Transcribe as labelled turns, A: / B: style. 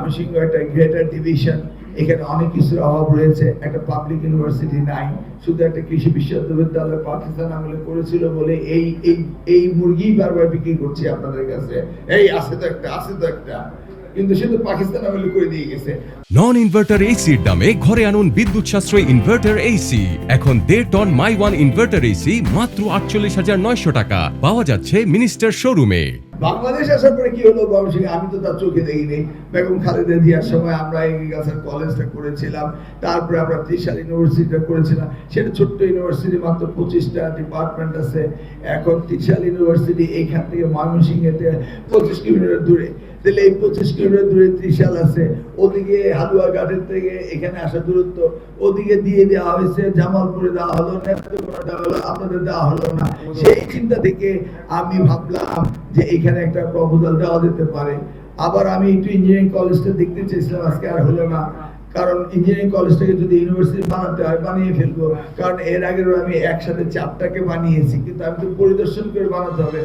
A: ময়মনসিংহ একটা greater division, এখানে অনেক কিছুর অভাব রয়েছে। একটা পাবলিক ইউনিভার্সিটি নাই, শুধু একটা কৃষি বিশ্ববিদ্যালয় পাকিস্তান আমলে করেছিল বলে এই এই এই মুরগি বারবার বিক্রি করছি আপনাদের কাছে। এই আছে তো একটা, কিন্তু সে তো পাকিস্তান আমলে করে দিয়ে গেছে।
B: নন ইনভার্টার এসির দামে ঘরে আনুন বিদ্যুৎ সাশ্রয়ী ইনভার্টার এসি। এখন 1.5 ton my one inverter AC মাত্র 48,900 টাকা পাওয়া যাচ্ছে মিনিস্টার শোরুমে।
A: বাংলাদেশ আসার পরে কি হলো ময়মনসিংহে, আমি তো তার চোখে দেখিনি। বেগম খালেদা জিয়ার সময় আমরা এগ্রিকালচার কলেজটা করেছিলাম, তারপরে আমরা ত্রিশাল ইউনিভার্সিটিটা করেছিলাম। সেটা ছোট্ট ইউনিভার্সিটি, মাত্র 25টা ডিপার্টমেন্ট আছে। এখন ত্রিশাল ইউনিভার্সিটি এইখান থেকে ময়মনসিংহেতে 25 কিলোমিটার দূরে। তাহলে এই 25 কিলোমিটার দূরে ত্রিশাল আছে, ওদিকে হালুয়াঘাটের থেকে এখানে আসা দূরত্ব, ওদিকে দিয়ে দেওয়া হয়েছে, জামালপুরে দেওয়া হলো, নেত্রকোনা দেওয়া হলো, আপনাদের দেওয়া হলো না। সেই চিন্তা থেকে আমি ভাবলাম যে এখানে একটা প্রপোজাল দেওয়া যেতে পারে। আবার আমি একটু ইঞ্জিনিয়ারিং কলেজটা দেখতে চেয়েছিলাম, আজকে আর হলো না। কারণ ইঞ্জিনিয়ারিং কলেজটাকে যদি ইউনিভার্সিটি বানাতে হয় বানিয়ে ফেলবো, কারণ এর আগেও আমি একসাথে 4টাকে বানিয়েছি, কিন্তু আমি তো পরিদর্শন করে বানাতে হবে।